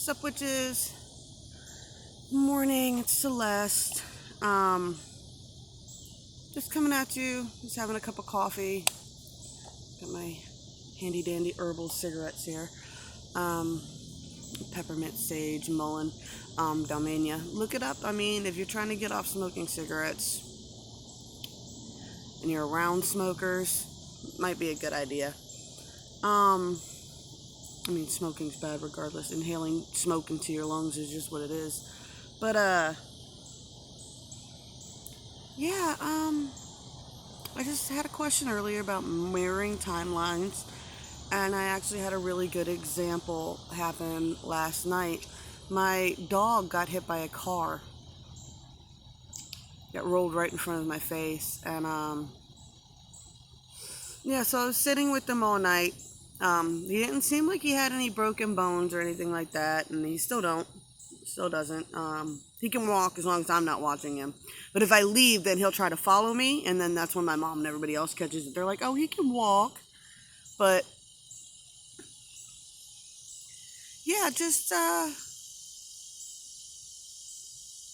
Sup, witches? Morning, it's Celeste. Just coming at you, just having a cup of coffee. Got my handy dandy herbal cigarettes here. Peppermint, sage, mullein, dalmania. Look it up. I mean, if you're trying to get off smoking cigarettes and you're around smokers, it might be a good idea. I mean, smoking's bad regardless. Inhaling smoke into your lungs is just what it is. But, yeah, I just had a question earlier about mirroring timelines, and I actually had a really good example happen last night. My dog got hit by a car. Got rolled right in front of my face, and, yeah, so I was sitting with him all night. He didn't seem like he had any broken bones or anything like that, and he still doesn't. He can walk as long as I'm not watching him. But if I leave, then he'll try to follow me, and then that's when my mom and everybody else catches it. They're like, oh, he can walk. But, yeah, just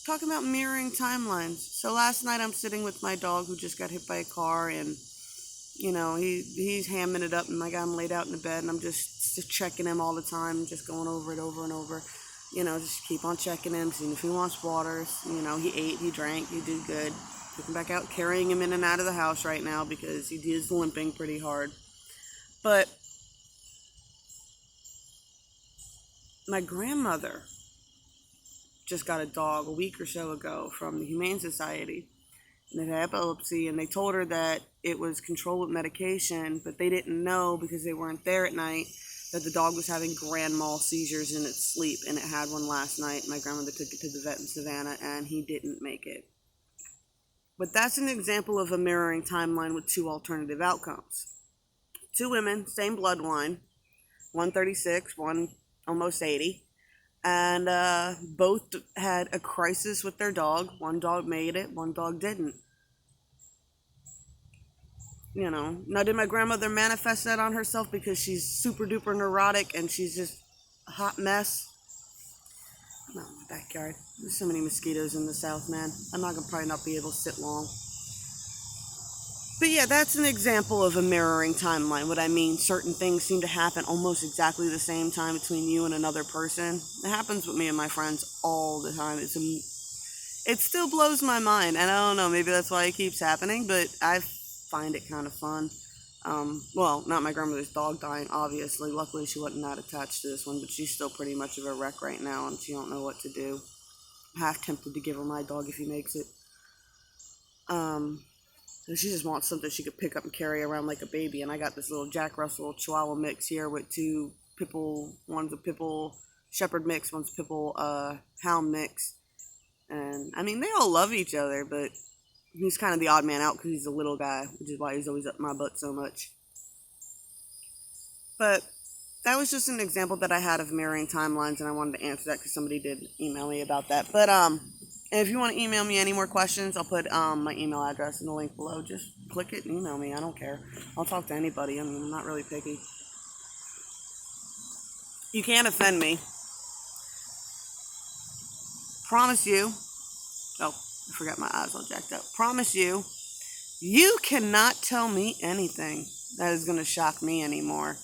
talking about mirroring timelines. So last night I'm sitting with my dog who just got hit by a car, and you know, he's hamming it up, and I got him laid out in the bed, and I'm just checking him all the time, just going over it over and over. You know, just keep on checking him, seeing if he wants waters. You know, he ate, he drank, he did good. Took him back out, carrying him in and out of the house right now because he is limping pretty hard. But my grandmother just got a dog a week or so ago from the Humane Society. And it had epilepsy, and they told her that it was controlled with medication, but they didn't know because they weren't there at night that the dog was having grand mal seizures in its sleep, and it had one last night. My grandmother took it to the vet in Savannah, and he didn't make it. But that's an example of a mirroring timeline with two alternative outcomes. Two women, same bloodline, one 36, one almost 80. And both had a crisis with their dog. One dog made it, one dog didn't. You know, now did my grandmother manifest that on herself because she's super duper neurotic and she's just a hot mess? Not in my backyard. There's so many mosquitoes in the south, man. I'm not gonna probably not be able to sit long. But yeah, that's an example of a mirroring timeline. What I mean, certain things seem to happen almost exactly the same time between you and another person. It happens with me and my friends all the time. It still blows my mind, and I don't know, maybe that's why it keeps happening, but I find it kind of fun. Well, not my grandmother's dog dying, obviously. Luckily, she wasn't that attached to this one, but she's still pretty much of a wreck right now, and she don't know what to do. I'm half tempted to give her my dog if he makes it. She just wants something she could pick up and carry around like a baby. And I got this little Jack Russell Chihuahua mix here with two Pitbull. One's a Pitbull Shepherd mix, one's Pitbull Hound mix. And, I mean, they all love each other, but he's kind of the odd man out because he's a little guy, which is why he's always up my butt so much. But that was just an example that I had of mirroring timelines, and I wanted to answer that because somebody did email me about that. But, if you want to email me any more questions, I'll put my email address in the link below. Just click it and email me. I don't care. I'll talk to anybody. I mean, I'm not really picky. You can't offend me. Promise you. Oh, I forgot my eyes all jacked up. Promise you, you cannot tell me anything that is going to shock me anymore.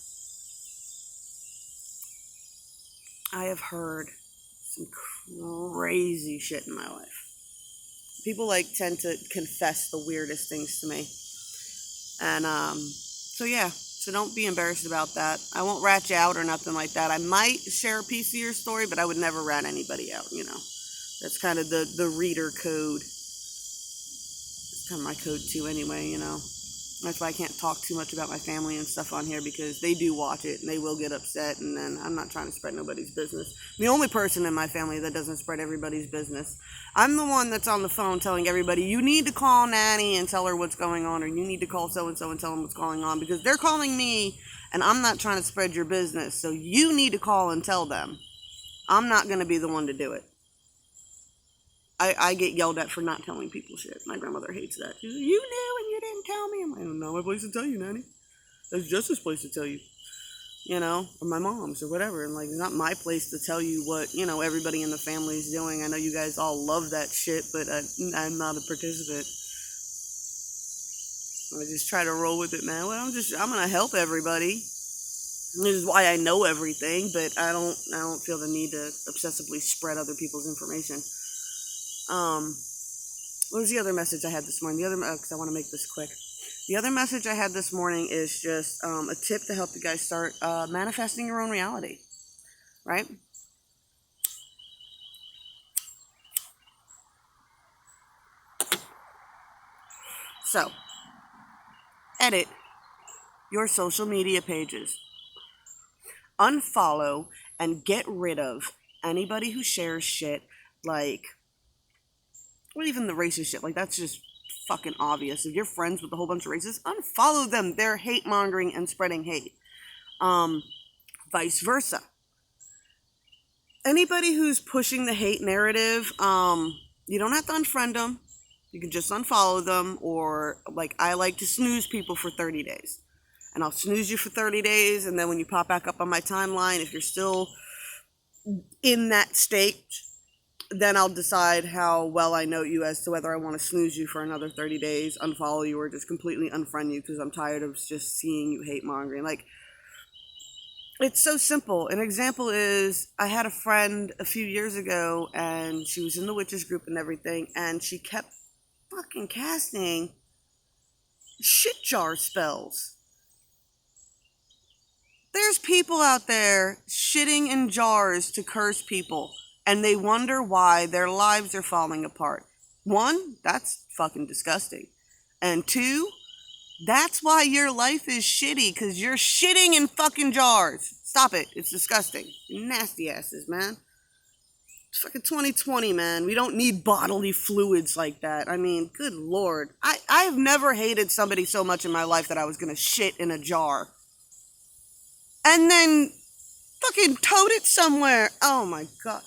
I have heard some crazy shit in my life. People tend to confess the weirdest things to me. And so yeah, so don't be embarrassed about that. I won't rat you out or nothing like that. I might share a piece of your story, but I would never rat anybody out, you know. That's kind of the reader code. It's kind of my code too anyway, you know. That's why I can't talk too much about my family and stuff on here, because they do watch it and they will get upset, and then I'm not trying to spread nobody's business. The only person in my family that doesn't spread everybody's business. I'm the one that's on the phone telling everybody, you need to call Nanny and tell her what's going on, or you need to call so-and-so and tell them what's going on, because they're calling me and I'm not trying to spread your business. So you need to call and tell them. I'm not going to be the one to do it. I get yelled at for not telling people shit. My grandmother hates that. She's like, you knew and you didn't tell me. I'm like, I don't know my place to tell you, Nanny. That's Justice's place to tell you. or my mom's or whatever. And like, it's not my place to tell you what, everybody in the family is doing. I know you guys all love that shit, but I'm not a participant. I just try to roll with it, man. Well, I'm going to help everybody. This is why I know everything, but I don't feel the need to obsessively spread other people's information. What was the other message I had this morning? Because I want to make this quick. The other message I had this morning is just a tip to help you guys start manifesting your own reality, right? So, edit your social media pages. Unfollow and get rid of anybody who shares shit like, well, even the racist shit. Like, that's just fucking obvious. If you're friends with a whole bunch of racists, unfollow them. They're hate mongering and spreading hate. Vice versa. Anybody who's pushing the hate narrative, you don't have to unfriend them. You can just unfollow them, or like I like to snooze people for 30 days. And I'll snooze you for 30 days, and then when you pop back up on my timeline, if you're still in that state, then I'll decide how well I know you as to whether I want to snooze you for another 30 days, unfollow you, or just completely unfriend you because I'm tired of just seeing you hate mongering. Like, it's so simple. An example is I had a friend a few years ago, and she was in the witches group and everything, and she kept fucking casting shit jar spells. There's people out there shitting in jars to curse people, and they wonder why their lives are falling apart. 1, that's fucking disgusting. And 2, that's why your life is shitty, because you're shitting in fucking jars. Stop it. It's disgusting. You nasty asses, man. It's fucking 2020, man. We don't need bodily fluids like that. I mean, good Lord. I've never hated somebody so much in my life that I was going to shit in a jar. And then fucking tote it somewhere. Oh my God.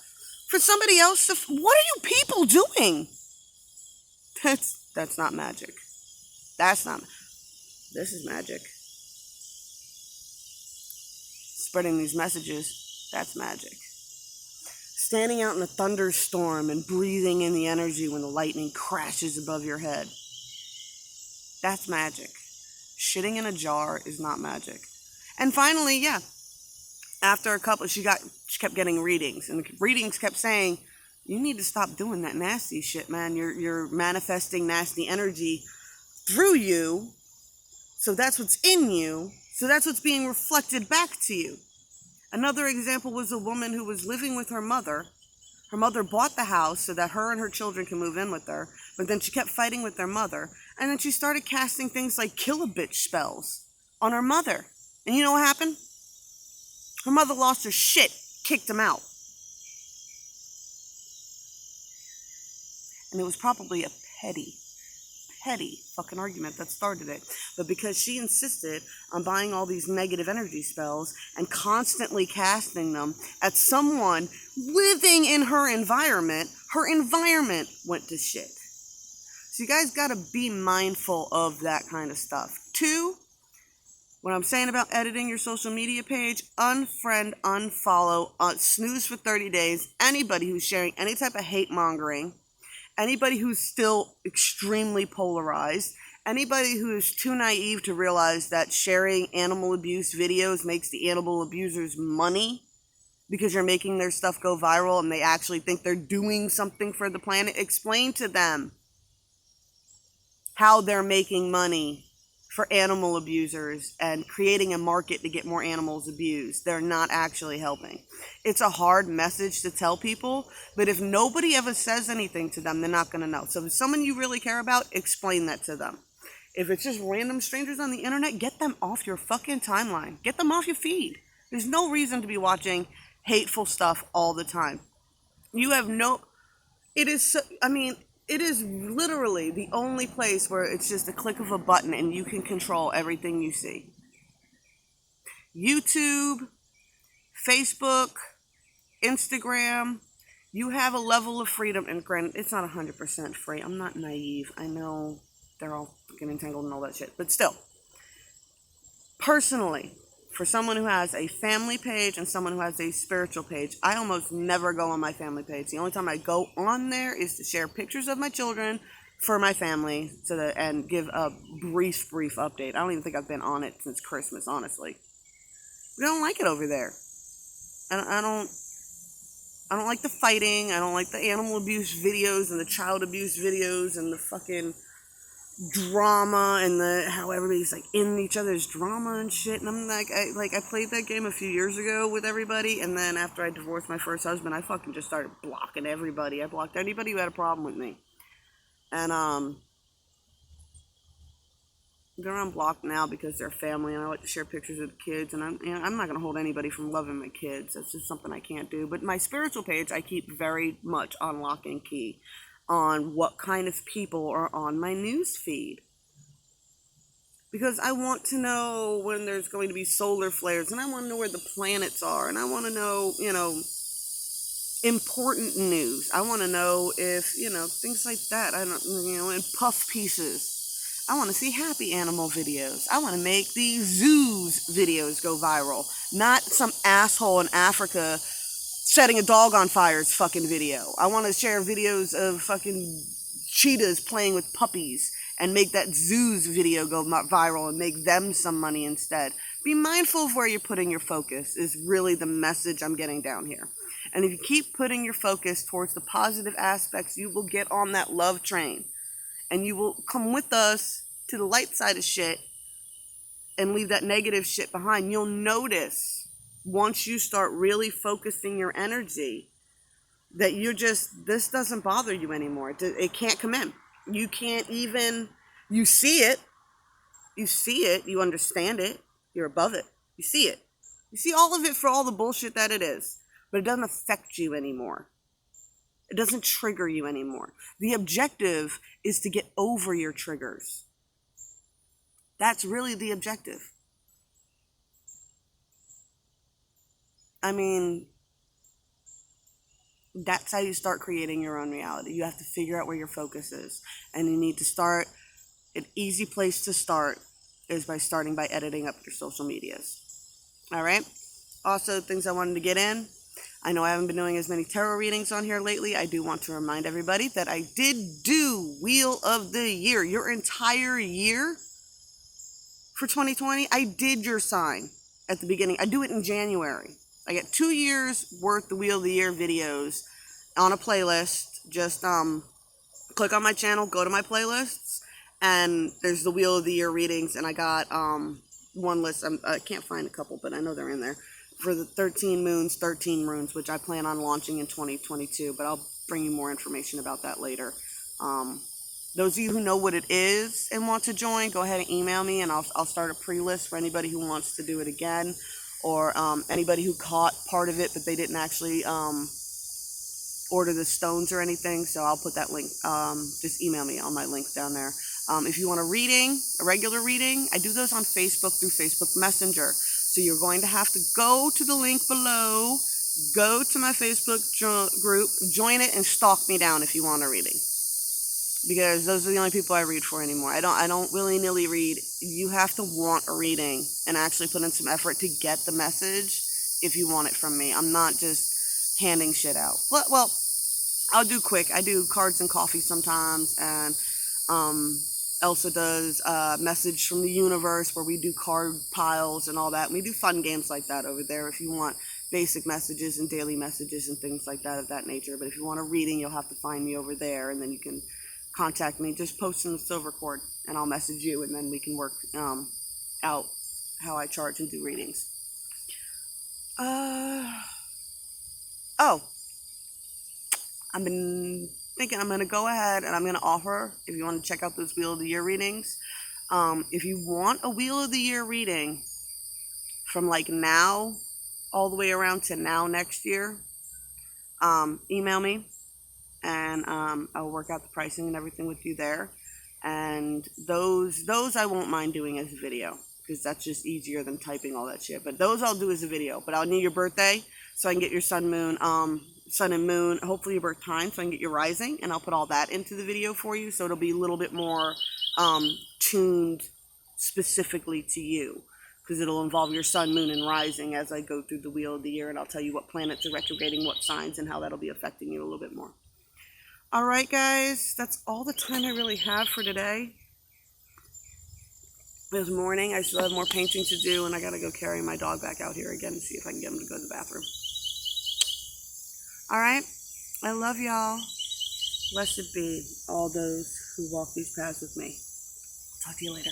For somebody else to... What are you people doing? That's not magic. That's not... This is magic. Spreading these messages, that's magic. Standing out in a thunderstorm and breathing in the energy when the lightning crashes above your head. That's magic. Shitting in a jar is not magic. And finally, yeah, after a couple, she kept getting readings, and the readings kept saying, you need to stop doing that nasty shit, man. You're manifesting nasty energy through you, so that's what's in you, so that's what's being reflected back to you. Another example was a woman who was living with her mother. Her mother bought the house so that her and her children can move in with her, but then she kept fighting with their mother, and then she started casting things like kill a bitch spells on her mother. And you know what happened? Her mother lost her shit, kicked him out. And it was probably a petty fucking argument that started it. But because she insisted on buying all these negative energy spells and constantly casting them at someone living in her environment went to shit. So you guys gotta be mindful of that kind of stuff. 2, what I'm saying about editing your social media page, unfriend, unfollow, snooze for 30 days, anybody who's sharing any type of hate mongering, anybody who's still extremely polarized, anybody who is too naive to realize that sharing animal abuse videos makes the animal abusers money because you're making their stuff go viral and they actually think they're doing something for the planet, explain to them how they're making money for animal abusers and creating a market to get more animals abused. They're not actually helping. It's a hard message to tell people, but if nobody ever says anything to them, they're not going to know. So if someone you really care about, explain that to them. If it's just random strangers on the internet, get them off your fucking timeline. Get them off your feed. There's no reason to be watching hateful stuff all the time. You have no... It is literally the only place where it's just a click of a button and you can control everything you see. YouTube, Facebook, Instagram, you have a level of freedom, and granted, it's not 100% free. I'm not naive. I know they're all fucking entangled and all that shit, but still. Personally, for someone who has a family page and someone who has a spiritual page, I almost never go on my family page. The only time I go on there is to share pictures of my children for my family and give a brief update. I don't even think I've been on it since Christmas, honestly. We don't like it over there. I don't like the fighting. I don't like the animal abuse videos and the child abuse videos and the fucking drama and how everybody's like in each other's drama and shit. And I'm like, I played that game a few years ago with everybody, and then after I divorced my first husband, I fucking just started blocking everybody. I blocked anybody who had a problem with me. And they're unblocked now because they're family, and I like to share pictures of the kids, and I'm not gonna hold anybody from loving my kids. That's just something I can't do. But my spiritual page, I keep very much on lock and key on what kind of people are on my news feed, because I want to know when there's going to be solar flares, and I want to know where the planets are, and I want to know, important news. I want to know if, things like that. I don't, in puff pieces. I want to see happy animal videos. I want to make these zoos videos go viral, not some asshole in Africa setting a dog on fire's fucking video. I want to share videos of fucking cheetahs playing with puppies and make that zoos video go viral and make them some money instead. Be mindful of where you're putting your focus is really the message I'm getting down here. And if you keep putting your focus towards the positive aspects, you will get on that love train. And you will come with us to the light side of shit and leave that negative shit behind. You'll notice once you start really focusing your energy that this doesn't bother you anymore. It can't come in. You can't even, you see it, you understand it, you're above it, you see it. You see all of it for all the bullshit that it is, but it doesn't affect you anymore. It doesn't trigger you anymore. The objective is to get over your triggers. That's really the objective. I mean, that's how you start creating your own reality. You have to figure out where your focus is. And you need to start, an easy place to start is by starting by editing up your social medias. All right? Also, things I wanted to get in. I know I haven't been doing as many tarot readings on here lately. I do want to remind everybody that I did do Wheel of the Year. Your entire year for 2020, I did your sign at the beginning. I do it in January. I get 2 years worth of Wheel of the Year videos on a playlist. Just click on my channel, go to my playlists, and there's the Wheel of the Year readings. And I got one list. I can't find a couple, but I know they're in there. For the 13 moons, 13 runes, which I plan on launching in 2022, but I'll bring you more information about that later. Those of you who know what it is and want to join, go ahead and email me, and I'll start a pre-list for anybody who wants to do it again, or anybody who caught part of it, but they didn't actually order the stones or anything, so I'll put that link. Just email me on my link down there. If you want a reading, a regular reading, I do those on Facebook through Facebook Messenger. So you're going to have to go to the link below, go to my Facebook group, join it, and stalk me down if you want a reading. Because those are the only people I read for anymore. I don't willy-nilly read. You have to want a reading and actually put in some effort to get the message if you want it from me. I'm not just handing shit out. But, well, I'll do quick. I do cards and coffee sometimes, and Elsa does Message from the Universe, where we do card piles and all that. And we do fun games like that over there if you want basic messages and daily messages and things like that of that nature. But if you want a reading, you'll have to find me over there, and then you can contact me. Just post in the silver cord, and I'll message you, and then we can work out how I charge and do readings. I've been thinking I'm going to go ahead and I'm going to offer, if you want to check out those Wheel of the Year readings, if you want a Wheel of the Year reading from like now all the way around to now next year, email me, and I'll work out the pricing and everything with you there. And those I won't mind doing as a video, because that's just easier than typing all that shit. But those I'll do as a video. But I'll need your birthday so I can get your sun and moon, hopefully your birth time, so I can get your rising, and I'll put all that into the video for you, so it'll be a little bit more tuned specifically to you. because it'll involve your sun, moon, and rising as I go through the wheel of the year, and I'll tell you what planets are retrograding, what signs, and how that'll be affecting you a little bit more. All right, guys, that's all the time I really have for today. This morning, I still have more painting to do, and I got to go carry my dog back out here again and see if I can get him to go to the bathroom. All right, I love y'all. Blessed be all those who walk these paths with me. Talk to you later.